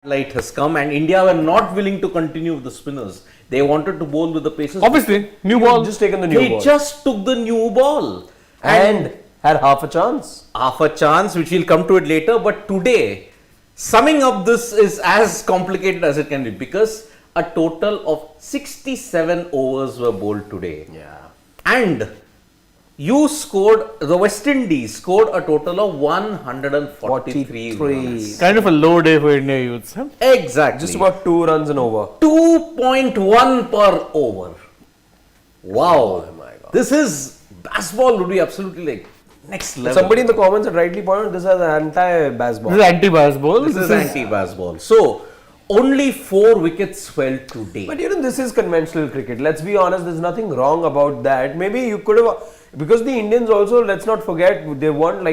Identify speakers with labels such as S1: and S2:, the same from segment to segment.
S1: light has come and India were not willing to continue with the spinners. They wanted to bowl with the pacers.
S2: Obviously, new ball.
S3: Just taken the new ball.
S1: They just took the new ball.
S3: And had half a chance.
S1: Half a chance, which we'll come to it later. But today, summing up this is as complicated as it can be because a total of 67 overs were bowled today.
S3: Yeah.
S1: And the West Indies scored a total of 143 runs.
S2: Kind of a low day for India youths. Huh?
S1: Exactly.
S3: Just about 2 runs an over.
S1: 2.1 per over. Wow.
S3: Oh my God.
S1: This is, basketball would be absolutely like next level.
S3: Somebody in the comments had rightly pointed out this as an anti-bass ball.
S2: This is anti-bass ball.
S1: This is anti-basketball. So, only 4 wickets fell today.
S3: But this is conventional cricket. Let's be honest, there's nothing wrong about that. Maybe you could have, because the Indians also, let's not forget, they weren't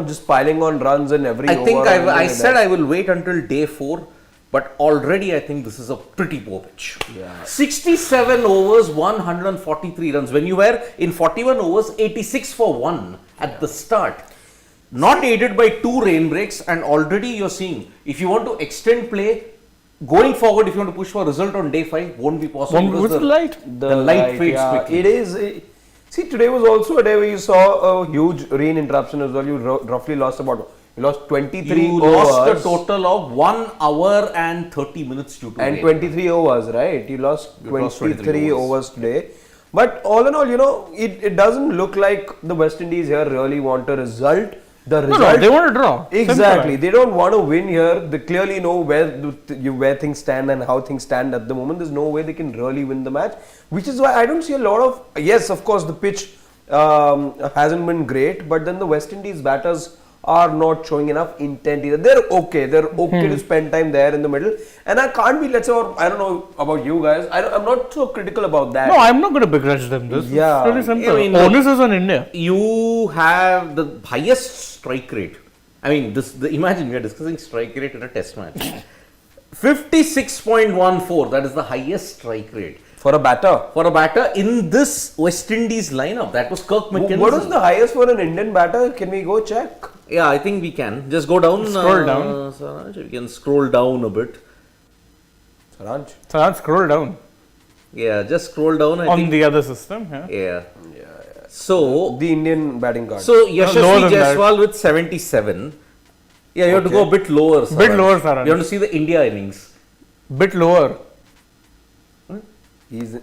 S3: just piling on runs in every over.
S1: I think I said I will wait until day 4, but already I think this is a pretty poor pitch.
S3: Yeah.
S1: 67 overs, 143 runs. When you were in 41 overs, 86 for 1 at the start. Not aided by 2 rain breaks, and already you're seeing, if you want to extend play, going forward, if you want to push for a result on day 5, won't be possible.
S2: What's the light?
S1: The light fades quickly.
S3: It is. See, today was also a day where you saw a huge rain interruption as well. You roughly lost you lost 23
S1: You
S3: overs.
S1: lost a total of 1 hour and 30 minutes due to
S3: And
S1: rain.
S3: 23 overs, right? You lost 23 overs today. But all in all, it doesn't look like the West Indies here really want a result.
S2: No, they want to draw.
S3: Exactly.
S2: Simple.
S3: They don't want to win here. They clearly know where things stand and how things stand at the moment. There's no way they can really win the match. Which is why I don't see a lot of... Yes, of course, the pitch hasn't been great. But then the West Indies batters are not showing enough intent either. They're okay. They're okay to spend time there in the middle. And I can't be, let's say, I don't know about you guys. I'm not so critical about that.
S2: No, I'm not going to begrudge them this.
S3: Yeah.
S2: It's really simple.
S1: I mean,
S2: Onus is on India.
S1: You have the highest strike rate. I mean, imagine we are discussing strike rate in a test match. 56.14, that is the highest strike rate.
S3: For a batter.
S1: For a batter in this West Indies lineup, that was Kirk McKenzie.
S3: What was the highest for an Indian batter? Can we go check?
S1: Yeah, I think we can. Just go down.
S2: Scroll down.
S1: Saraj, we can scroll down a bit.
S2: Saraj, scroll down.
S1: Yeah, just scroll down. I
S2: On
S1: think.
S2: The other system. Yeah.
S1: Yeah. So,
S3: The Indian batting card.
S1: So
S2: lower
S1: Yashasvi
S2: than that.
S1: Jaiswal with 77. Yeah, you have to go a bit lower. Saraj.
S2: Bit lower, Saraj.
S1: You have to see the India innings.
S2: Bit lower.
S3: He's...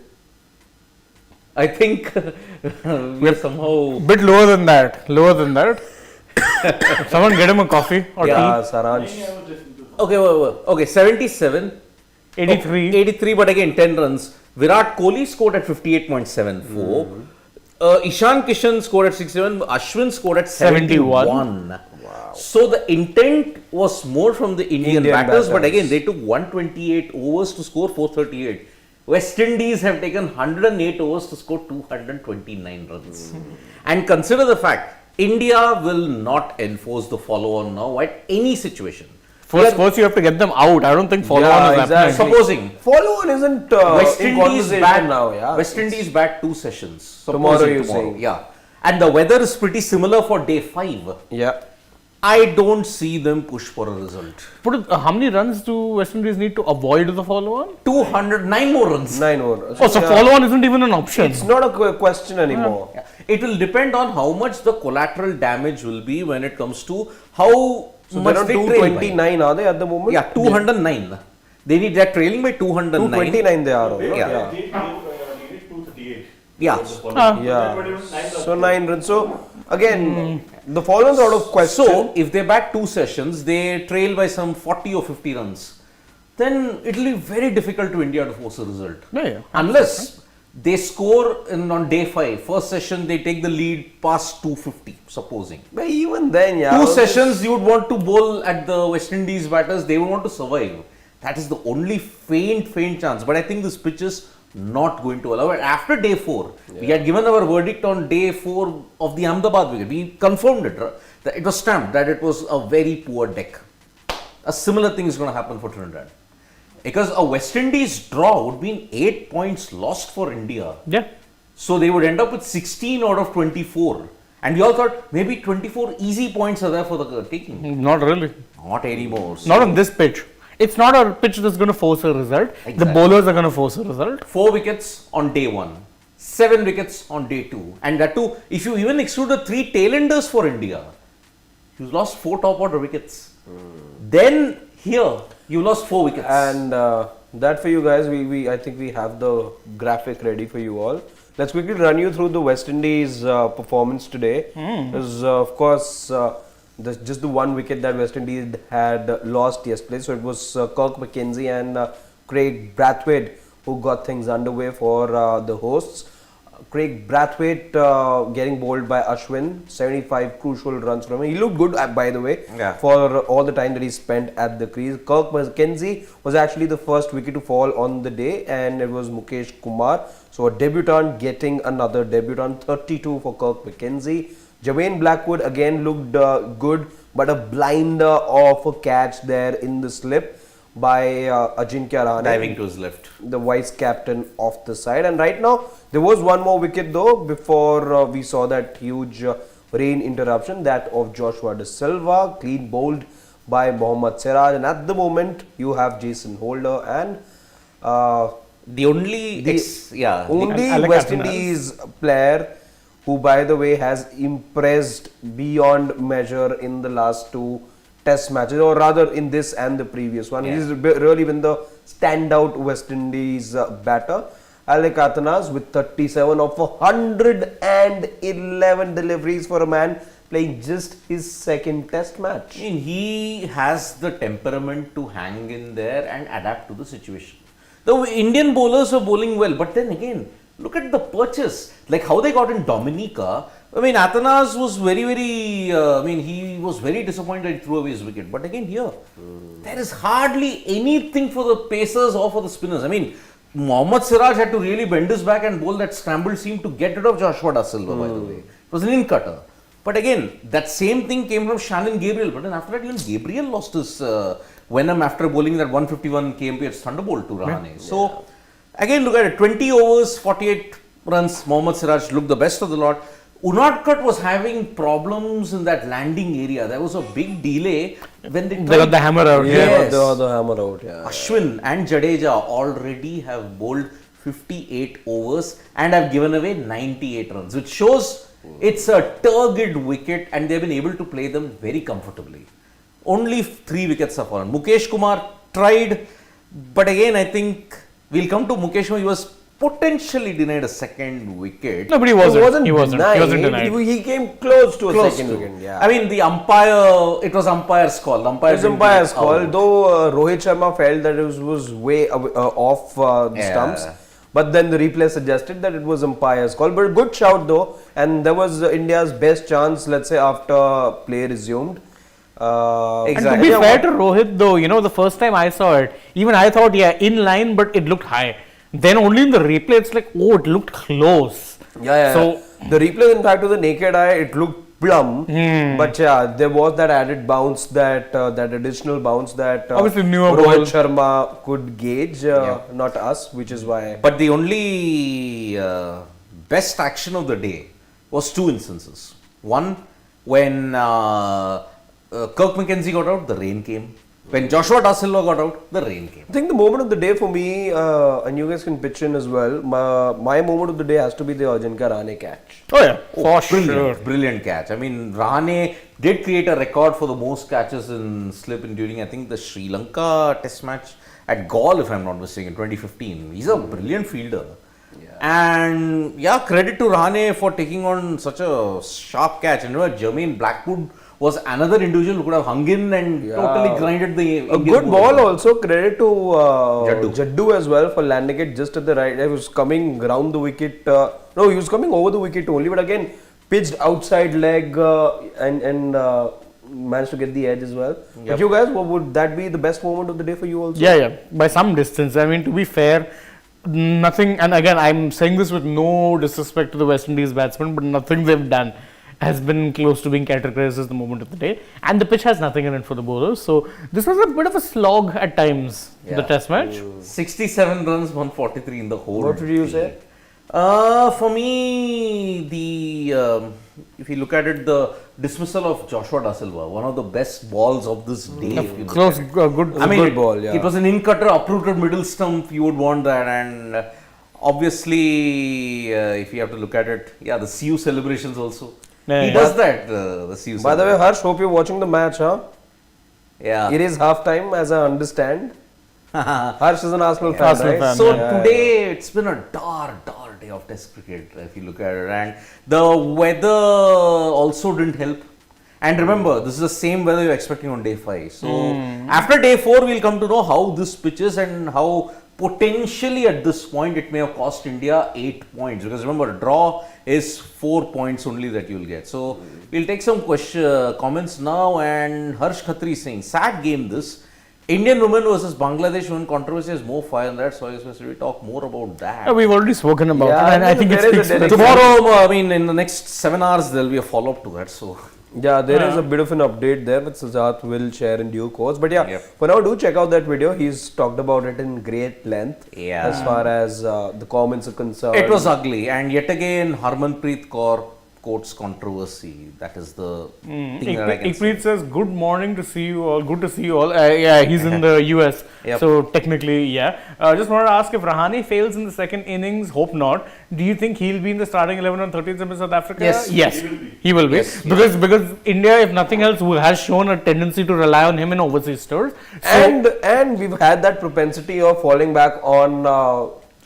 S1: I think we are somehow.
S2: Bit lower than that. Lower than that. Someone get him a coffee or
S3: Yeah, Saraj.
S1: Okay, 77.
S2: 83.
S1: 83, but again 10 runs. Virat Kohli scored at 58.74. Ishan Kishan scored at 67. Ashwin scored at 71.
S3: Wow.
S1: So the intent was more from the Indian batters, but
S3: batters.
S1: again they took 128 overs to score 438. West Indies have taken 108 overs to score 229 runs. And consider the fact, India will not enforce the follow-on now at any situation.
S2: First you have to get them out. I don't think follow-on is happening.
S1: Supposing
S3: Follow-on isn't
S1: West
S3: in
S1: Indies
S3: conversation
S1: bat
S3: now. Yeah.
S1: West Indies bat 2 sessions.
S3: Tomorrow
S1: Supposing
S3: you're saying.
S1: Yeah. And the weather is pretty similar for day 5.
S3: Yeah.
S1: I don't see them push for a result.
S2: How many runs do West Indies need to avoid the follow-on?
S1: 209 more runs.
S3: 9 overs.
S2: Oh, so follow-on isn't even an option.
S3: It's not a question anymore.
S1: Yeah. It will depend on how much the collateral damage will be when it comes to how
S3: So
S1: much
S3: they're on
S1: they trail by.
S3: 229, are they at the moment?
S1: Yeah, 209. They're trailing by 209.
S3: 229 they are.
S1: Yeah.
S4: They needed 238.
S1: Yeah.
S3: Yeah. So 9 runs. So again, the follow-on's out of question.
S1: So if they bat 2 sessions, they trail by some 40 or 50 runs. Then it will be very difficult to India to force a result.
S2: Yeah.
S1: Unless they score on day 5. First session, they take the lead past 250, supposing.
S3: But even then, yeah.
S1: 2 sessions, you would want to bowl at the West Indies batters. They would want to survive. That is the only faint chance. But I think this pitch is not going to allow it. After day 4, we had given our verdict on day 4 of the Ahmedabad wicket. We confirmed it. It was stamped that it was a very poor deck. A similar thing is going to happen for Trinidad. Because a West Indies draw would mean 8 points lost for India.
S2: Yeah.
S1: So they would end up with 16 out of 24. And we all thought maybe 24 easy points are there for the taking.
S2: Not really.
S1: Not anymore. So
S2: Not on this pitch. it's not a pitch that's going to force a result. The
S1: Exactly.
S2: bowlers are going to force a result.
S1: 4 wickets on day 1, 7 wickets on day 2, and that too, if you even exclude the 3 tailenders for India, you lost 4 top order wickets. Then here, you lost 4 wickets.
S3: And that for you guys, I think we have the graphic ready for you all. Let's quickly run you through the West Indies performance today. Because of course, just the 1 wicket that West Indies had lost yesterday. So it was Kirk McKenzie and Craig Brathwaite who got things underway for the hosts. Craig Brathwaite getting bowled by Ashwin, 75 crucial runs from him. He looked good, by the way,
S1: Yeah.
S3: for all the time that he spent at the crease. Kirk McKenzie was actually the first wicket to fall on the day, and it was Mukesh Kumar. So a debutant getting another debutant, 32 for Kirk McKenzie. Javane Blackwood again looked good, but a blinder of a catch there in the slip by Ajinkya Rahane,
S1: Diving to his left.
S3: the vice captain of the side. And right now, there was one more wicket though before we saw that huge rain interruption, that of Joshua De Silva, clean bowled by Mohammad Siraj. And at the moment, you have Jason Holder and
S1: The only,
S3: only
S2: I like
S3: West
S2: Athanaze.
S3: Indies player who, by the way, has impressed beyond measure in the last 2 test matches, or rather in this and the previous one.
S1: Yeah.
S3: He's really been the standout West Indies batter. Alec Athanaze with 37 of 111 deliveries for a man playing just his second test match.
S1: I mean, he has the temperament to hang in there and adapt to the situation. The Indian bowlers were bowling well, but then again, look at the purchase. Like how they got in Dominica. I mean, Athanaze was he was very disappointed he threw away his wicket. But again, here, there is hardly anything for the pacers or for the spinners. I mean, Mohammad Siraj had to really bend his back and bowl that scramble seam to get rid of Joshua Da Silva, by the way. It was an in-cutter. But again, that same thing came from Shannon Gabriel. But then after that, even Gabriel lost his venom after bowling that 151 kmph thunderbolt to Rahane. So, again, look at it. 20 overs, 48 runs. Mohammad Siraj looked the best of the lot. Unadkat was having problems in that landing area. There was a big delay when they
S2: They got the hammer out.
S3: Yeah,
S1: Yes.
S3: the hammer out. Yeah.
S1: Ashwin and Jadeja already have bowled 58 overs and have given away 98 runs, which shows it's a turgid wicket and they've been able to play them very comfortably. Only 3 wickets have fallen. Mukesh Kumar tried, but again, I think we'll come to Mukesh Kumar. He was potentially denied a second wicket.
S2: No, but he wasn't. He wasn't denied.
S3: He came close to a
S1: Close
S3: second
S1: to.
S3: wicket. Yeah.
S1: I mean, the umpire, it was umpire's call. The umpire
S3: It was
S1: didn't
S3: umpire's
S1: give it
S3: call,
S1: out.
S3: though Rohit Sharma felt that it was way off the
S1: Yeah.
S3: stumps. But then the replay suggested that it was umpire's call. But a good shout though, and that was India's best chance, let's say, after play resumed.
S2: And to be fair to Rohit though, the first time I saw it, even I thought, in line, but it looked high. Then only in the replay, it's like, oh, it looked close.
S3: Yeah.
S2: So
S3: the replay, in fact, to the naked eye, it looked plumb. But yeah, there was that added bounce, that additional bounce that
S2: Obviously newer
S3: Rohit
S2: ball.
S3: Sharma could gauge, not us, which is why.
S1: But the only best action of the day was 2 instances. One, when Kirk McKenzie got out, the rain came. When Joshua Da Silva got out, the rain came.
S3: I think the moment of the day for me, and you guys can pitch in as well, my moment of the day has to be the Ajinkya Rahane catch.
S2: Oh yeah, for sure.
S1: Brilliant catch. I mean, Rahane did create a record for the most catches in slip in during, I think, the Sri Lanka test match at Gaul, if I'm not mistaken, 2015. He's a brilliant fielder. And yeah, credit to Rahane for taking on such a sharp catch. And Jermaine Blackwood was another individual who could have hung in and totally grinded the
S3: A
S1: Indian
S3: good
S1: bowler.
S3: ball also, credit to
S1: Jaddu.
S3: Jaddu as well for landing it just at the right. He was coming round the wicket. No, he was coming over the wicket only, but again, pitched outside leg and managed to get the edge as well. But you guys, what would that be the best moment of the day for you also?
S2: Yeah, by some distance. I mean, to be fair, nothing, and again, I'm saying this with no disrespect to the West Indies batsmen, but nothing they've done has been close to being categorized as the moment of the day. And the pitch has nothing in it for the bowlers. So this was a bit of a slog at times, the test match.
S1: 67 runs, 143 in the whole.
S3: What would you
S1: say? For me, if you look at it, the dismissal of Joshua Da Silva, one of the best balls of this day. if you look
S2: Close,
S1: at it.
S2: good.
S1: I mean,
S3: good ball, yeah.
S1: it was an in-cutter, uprooted middle stump. You would want that, and obviously, if you have to look at it, yeah, the CU celebrations also.
S2: Yeah,
S1: He
S2: yeah.
S1: does that. The CU.
S3: By the way, Harsh, hope you're watching the match, huh?
S1: yeah.
S3: It is half time, as I understand. Harsh is an Arsenal fan,
S2: Arsenal
S3: right?
S2: fan,
S1: So
S2: yeah.
S1: today it's been a dark day of Test cricket if you look at it, and the weather also didn't help. And remember, this is the same weather you're expecting on day 5. So after day 4, we'll come to know how this pitch is and how potentially at this point it may have cost India 8 points. Because remember, draw is 4 points only that you'll get. So we'll take some comments now. And Harsh Khatri saying, sad game this. Indian women versus Bangladesh women controversy has more fire than that. So I guess we talk more about that.
S2: We've already spoken about
S3: Yeah,
S2: it, and I think
S3: there
S2: it
S3: is a
S2: speaks for
S3: dedication.
S2: itself.
S1: Tomorrow, I mean, in the next 7 hours, there'll be a follow-up to that. So,
S3: Yeah, there is a bit of an update there, which Sujat will share in due course. But yeah,
S1: Yep.
S3: for now, do check out that video. He's talked about it in great length.
S1: Yeah.
S3: As far as the comments are concerned.
S1: it was ugly. And yet again, Harmanpreet Kaur quotes controversy. That is the thing that I can say.
S2: Ikpreet says, good morning to see you all. Good to see you all. Yeah, he's in the US.
S1: Yep.
S2: So technically, yeah. Just wanted to ask if Rahane fails in the second innings. Hope not. Do you think he'll be in the starting 11 on 13th in South Africa?
S1: Yes.
S2: Yes.
S4: He will be.
S2: He will be.
S1: Yes,
S2: Because India, if nothing else, has shown a tendency to rely on him in overseas tours. So,
S3: And we've had that propensity of falling back on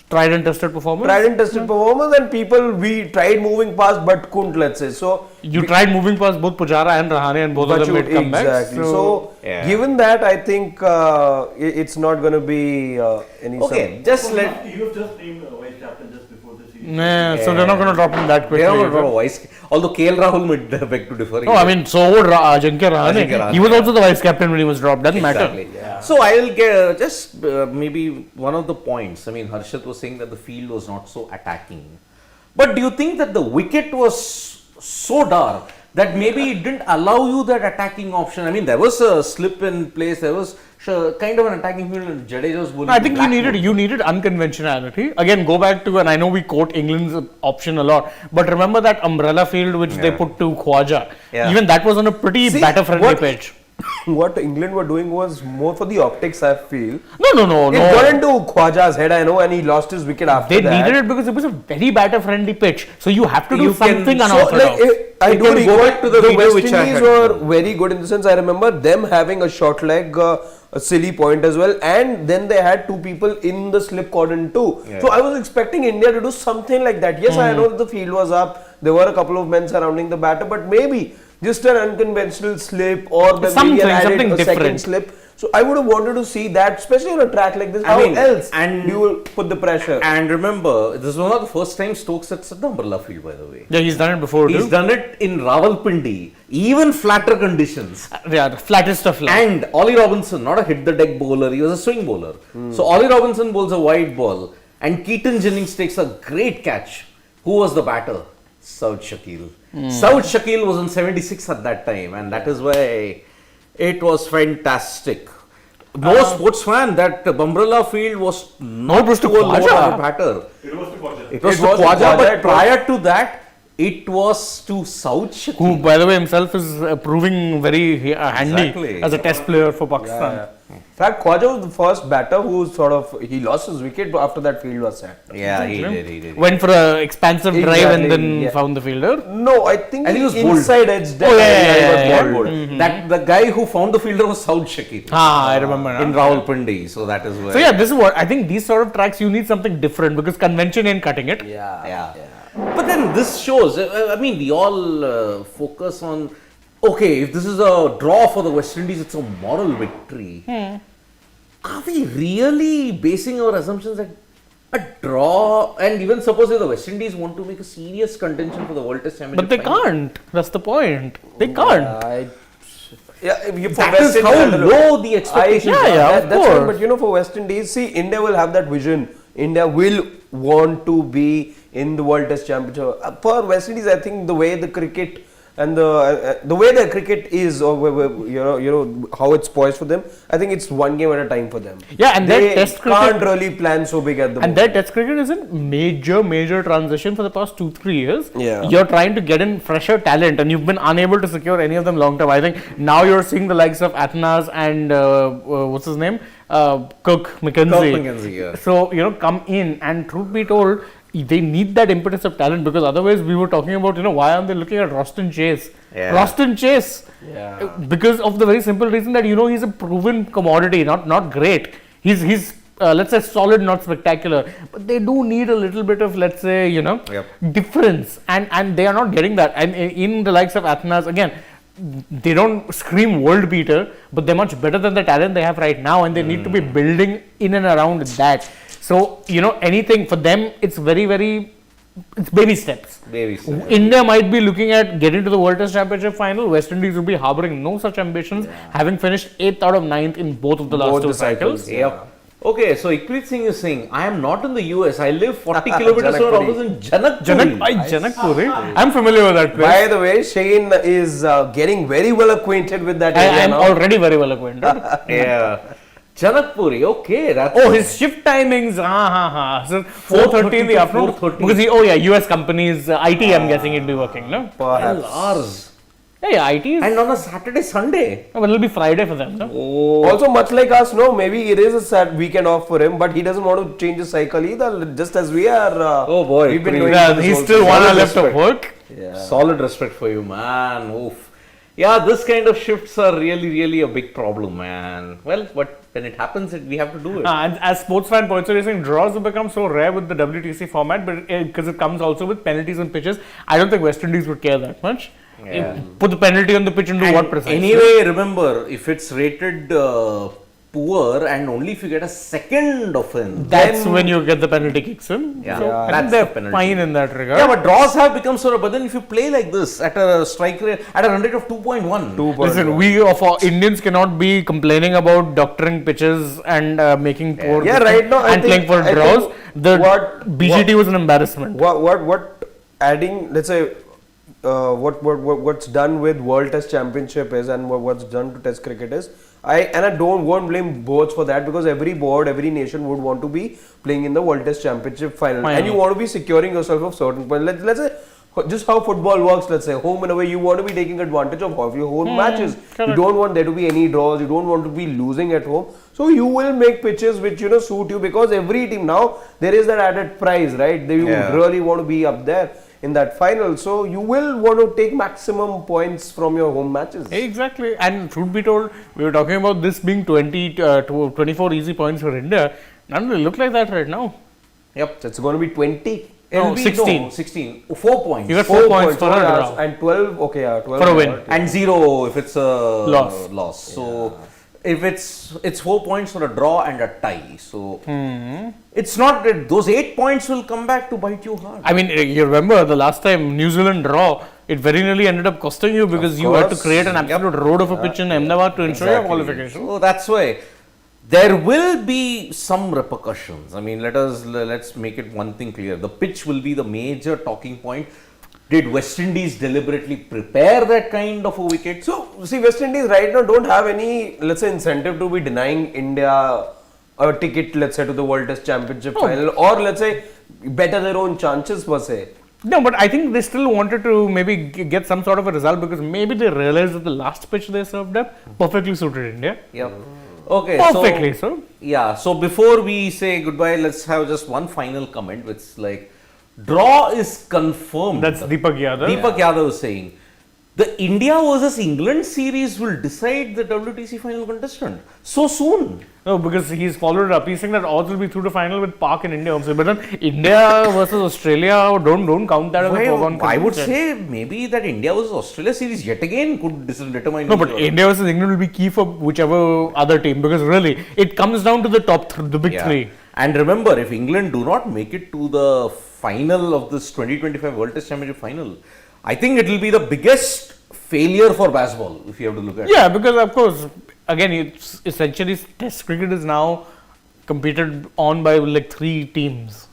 S2: tried and tested performance.
S3: tried and tested performance, and people we tried moving past but couldn't, let's say. So
S2: You tried moving past both Pujara and Rahane, and both of them made comebacks.
S3: exactly. So,
S1: Yeah.
S3: given that, I think it's not going to be any.
S1: Okay, just let.
S4: You have just named vice captain just before the season.
S2: Nah, so they're not going to drop him that
S1: They
S2: quickly.
S1: are not a voice. Although KL Rahul might beg to differ.
S2: No, I mean, so would Ajinkya Rahane.
S1: Ajinkya Rahane,
S2: He was also the vice captain when he was dropped. Doesn't matter.
S1: Exactly. So I'll get just maybe one of the points. I mean, Harshit was saying that the field was not so attacking. But do you think that the wicket was so dark that maybe it didn't allow you that attacking option? I mean, there was a slip in place. There was kind of an attacking field, and Jadeja was bowling.
S2: I think
S1: black
S2: you needed unconventionality. Again, go back to, and I know we quote England's option a lot, but remember that umbrella field which they put to Khwaja.
S1: Yeah.
S2: Even that was on a pretty
S3: See,
S2: batter-friendly
S3: what-
S2: pitch.
S3: What England were doing was more for the optics, I feel.
S2: No.
S3: It got into Khwaja's head, I know, and he lost his wicket after
S2: They
S3: that.
S2: needed it because it was a very batter-friendly pitch. So you have to do
S1: You can-
S2: something
S1: so,
S2: unorthodox.
S3: I
S1: You
S3: do
S1: can go
S3: recall
S1: back to the video
S3: West
S1: which I
S3: Indies
S1: had
S3: were
S1: done.
S3: very good in the sense I remember them having a short leg, a silly point as well, and then they had two people in the slip cordon too.
S1: Yeah.
S3: So I was expecting India to do something like that. Yes, I know that the field was up. There were a couple of men surrounding the batter, but maybe just an unconventional slip or then maybe
S2: Something
S3: an added second
S2: different.
S3: slip. So I would have wanted to see that, especially on a track like this.
S1: I
S3: How
S1: mean,
S3: else
S1: and-
S3: do you put the pressure?
S1: And remember, this was not the first time Stokes had set the umbrella field, by the way.
S2: Yeah, he's done it before
S1: He's
S2: too.
S1: done it in Rawalpindi, even flatter conditions.
S2: Yeah, the flattest of flat.
S1: And Ollie Robinson, not a hit the deck bowler, he was a swing bowler. So Ollie Robinson bowls a wide ball, and Keaton Jennings takes a great catch. Who was the batter? Saud Shakil. Saud Shakil was on 76 at that time, and that is why it was fantastic. No sports fan, that umbrella field was not
S2: it was to
S1: to a lower
S2: Khwaja.
S1: batter.
S4: It was to Khwaja.
S1: It was
S3: It
S1: to
S3: was to
S1: Khwaja,
S3: Khwaja,
S1: but
S3: it was-
S1: prior to that, it was to Saud Shakil.
S2: Who, by the way, himself is proving very handy
S1: Exactly.
S2: as a test player for Pakistan.
S3: In fact, Khwaja was the first batter who he lost his wicket after that field was set.
S1: Yeah, he did.
S2: Went for an expansive drive and
S3: Exactly,
S2: then
S3: yeah.
S2: found the fielder.
S3: No, I think
S1: I think
S3: he
S1: it was bowled.
S3: inside edge.
S2: Oh, yeah,
S3: he was
S2: yeah,
S3: bowled.
S1: That the guy who found the fielder was Saud Shakil
S2: I remember now.
S1: in Rawalpindi. So that is where.
S2: So yeah, this is what I think. These sort of tracks you need something different because convention ain't cutting it.
S1: Yeah. But then this shows, I mean, we all focus on, okay, if this is a draw for the West Indies, it's a moral victory. Are we really basing our assumptions that a draw, and even suppose if the West Indies want to make a serious contention for the World Test Championship?
S2: But they
S1: final,
S2: can't. That's the point. They can't.
S1: That is how low the expectations are.
S2: Yeah, of
S3: That's
S2: course.
S3: right, but you know, for West Indies, see, India will have that vision. India will want to be in the World Test Championship. For West Indies, I think the way the cricket and the way the cricket is, or you know how it's poised for them, I think it's one game at a time for them.
S2: Yeah, and
S3: they
S2: their test cricket
S3: can't really plan so big at the
S2: and
S3: moment.
S2: their test cricket is in major transition for the past 2-3 years.
S3: Yeah.
S2: You're trying to get in fresher talent, and you've been unable to secure any of them long term. I think now you're seeing the likes of Athanas and what's his name, Cook McKenzie.
S1: Yeah.
S2: So come in, and truth be told, they need that impetus of talent, because otherwise we were talking about why aren't they looking at Roston Chase?
S1: Yeah.
S2: Roston Chase,
S3: Yeah.
S2: because of the very simple reason that he's a proven commodity, not great. He's let's say solid, not spectacular, but they do need a little bit of, let's say, difference, and they are not getting that. And in the likes of Athanas, again, they don't scream world beater, but they're much better than the talent they have right now, and they need to be building in and around that. So anything for them, it's it's baby steps.
S1: Baby steps.
S2: India might be looking at getting to the World Test Championship final. West Indies will be harboring no such ambitions, having finished 8th out of 9th in both of the last two cycles.
S1: Yep. Okay, so Ikpreet Singh is saying, I am not in the US. I live 40 kilometers from our office in Janakpuri.
S2: Janakpuri. I'm familiar with that place.
S3: By the way, Shane is getting very well acquainted with that area
S2: I'm
S3: now.
S2: already very well acquainted.
S1: Yeah. Janakpuri, okay. That's
S2: His shift timings, So 4:30 in the afternoon.
S1: 4:30.
S2: Because US companies, IT, I'm guessing he'd be working, no?
S1: 12 hours.
S2: Yeah, IT is.
S1: And on a Saturday, Sunday.
S2: Well, it'll be Friday for them, no?
S3: Also, much like us, maybe it is a sad weekend off for him, but he doesn't want to change his cycle either, just as we are.
S1: Oh boy,
S3: we've been
S1: pretty-
S3: doing
S2: Yeah,
S3: this
S2: he's
S3: whole
S2: still
S3: season.
S2: 1 hour
S1: Solid
S2: left of
S1: respect.
S2: work.
S3: Yeah.
S1: Solid respect for you, man. Oof. Yeah, this kind of shifts are really a big problem, man. Well, but when it happens, we have to do it.
S2: And as sports fan points out, you're saying draws have become so rare with the WTC format, but because it comes also with penalties and pitches, I don't think West Indies would care that much.
S1: Yeah.
S2: Put the penalty on the pitch and do
S1: And
S2: what precisely?
S1: anyway, remember, if it's rated poor and only if you get a second offense,
S2: That's
S1: then-
S2: when you get the penalty kicks in.
S1: Yeah,
S2: So
S1: yeah,
S2: I
S1: that's
S2: think they're
S1: the penalty.
S2: fine in that regard.
S1: Yeah, but draws have become so rare. But then if you play like this at a strike rate, at a run rate of 2.1,
S2: Listen, we of our Indians cannot be complaining about doctoring pitches and making poor
S3: Yeah, right now, I
S2: and
S3: think-
S2: playing for
S3: I
S2: draws.
S3: think
S2: The
S3: what-
S2: BGT was an embarrassment.
S3: What adding, let's say, what's done with World Test Championship is, and what's done to Test cricket is, I won't blame boards for that, because every board, every nation would want to be playing in the World Test Championship final, and you want to be securing yourself of certain points. Let's say just how football works. Let's say home and away, you want to be taking advantage of your home matches.
S2: correct.
S3: You don't want there to be any draws. You don't want to be losing at home. So you will make pitches which suit you, because every team now there is that added prize, right? You really want to be up there in that final, so you will want to take maximum points from your home matches.
S2: Exactly, and truth be told, we were talking about this being 24 easy points for India. None will look like that right now.
S1: Yep.
S3: So it's going to be 20.
S1: It'll
S2: No,
S1: be-
S2: 16.
S1: No, 16. 4 points.
S2: You got 4 points for a draw.
S3: and 12. Okay, yeah, 12
S2: For a win.
S1: And 0 if it's a
S2: Loss.
S1: So if it's 4 points for a draw and a tie. So it's not that those 8 points will come back to bite you hard.
S2: I mean, you remember the last time New Zealand draw, it very nearly ended up costing you, because you had to
S3: course.
S2: create an absolute road of a pitch in Ahmedabad to ensure your qualification.
S1: So that's why there will be some repercussions. I mean, let's make it one thing clear. The pitch will be the major talking point. Did West Indies deliberately prepare that kind of a wicket?
S3: So, see, West Indies right now don't have any, let's say, incentive to be denying India a ticket, let's say, to the World Test Championship final, or let's say, better their own chances per se.
S2: No, but I think they still wanted to maybe get some sort of a result, because maybe they realized that the last pitch they served up perfectly suited India.
S1: Yep. Okay.
S2: Perfectly so.
S1: Yeah. So before we say goodbye, let's have just one final comment, which is like, draw is confirmed.
S2: That's Deepak Yadav.
S1: Deepak Yadav is saying the India versus England series will decide the WTC final contestant so soon.
S2: No, because he's followed it up. He's saying that odds will be through to final with Park in India also. But then India versus Australia, don't count that as a foregone
S1: I would
S2: conclusion.
S1: say maybe that India versus Australia series yet again could determine.
S2: No, but India versus England will be key for whichever other team, because really it comes down to the the big three.
S1: And remember, if England do not make it to the final of this 2025 World Test Championship final, I think it will be the biggest failure for baseball, if you have to look at it.
S2: Yeah, because of course, again, it's essentially Test cricket is now competed on by like 3 teams.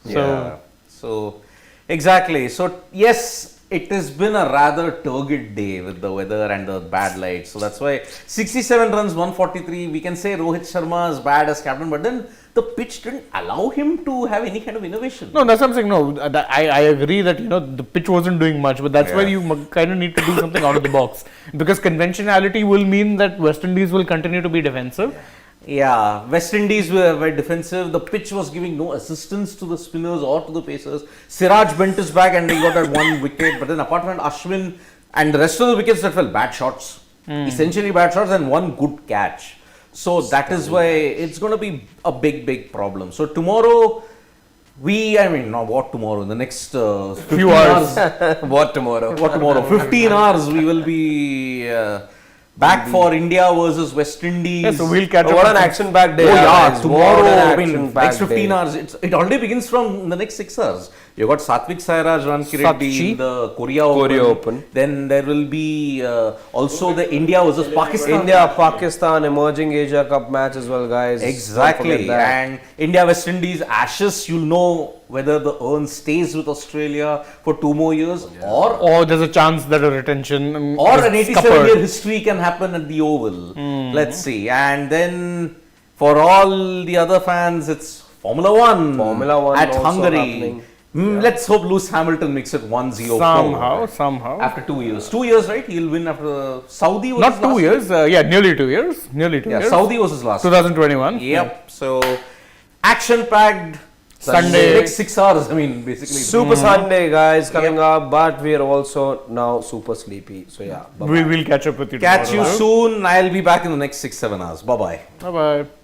S1: So exactly. So yes, it has been a rather turgid day with the weather and the bad light. So that's why 67 runs, 143. We can say Rohit Sharma is bad as captain, but then the pitch didn't allow him to have any kind of innovation.
S2: No, that's what I'm saying. No, I agree that the pitch wasn't doing much, but that's why you kind of need to do something out of the box, because conventionality will mean that West Indies will continue to be defensive.
S1: Yeah, West Indies were very defensive. The pitch was giving no assistance to the spinners or to the pacers. Siraj bent his back and he got that one wicket. But then apart from that, Ashwin and the rest of the wickets that fell, bad shots. Essentially bad shots and one good catch. So that is why it's going to be a big problem. So tomorrow, not tomorrow, in the next few hours.
S3: What tomorrow?
S1: What tomorrow? 15 hours we will be back for India versus West Indies.
S2: Yeah, so we'll catch up.
S3: What an action-packed day.
S1: Oh yeah,
S3: guys.
S1: tomorrow,
S3: What an
S1: I mean,
S3: action-packed
S1: next 15
S3: day.
S1: hours, it already begins from the next 6 hours. You got Satvik Sairaj, Ranki Reddy in the Korea Open. Then there will be also the India versus Pakistan.
S3: India-Pakistan emerging Asia Cup match as well, guys.
S1: Exactly.
S3: Don't forget that.
S1: And India-West Indies Ashes, you'll know whether the urn stays with Australia for 2 more years
S2: Or there's a chance that a retention
S1: or
S2: is
S1: an 87-year
S2: scuppered.
S1: history can happen at the Oval. Let's see. And then for all the other fans, it's Formula One.
S3: Formula One
S1: at
S3: also
S1: Hungary.
S3: happening.
S1: Let's hope Lewis Hamilton makes it 1-0.
S2: Somehow.
S1: After 2 years. 2 years, right? He'll win after Saudi was
S2: Not
S1: his
S2: 2
S1: last
S2: years. Nearly 2 years. Nearly 2
S1: Yeah,
S2: years.
S1: Saudi was his last.
S2: 2021.
S1: Yep. So action-packed
S2: Sunday.
S1: Next 6 hours. I mean, basically.
S3: Super Sunday, guys, coming up, but we are also now super sleepy. So yeah, bye-bye.
S2: We will catch up with you
S1: Catch you
S2: tomorrow.
S1: soon. I'll be back in the next 6-7 hours. Bye-bye.
S2: Bye-bye.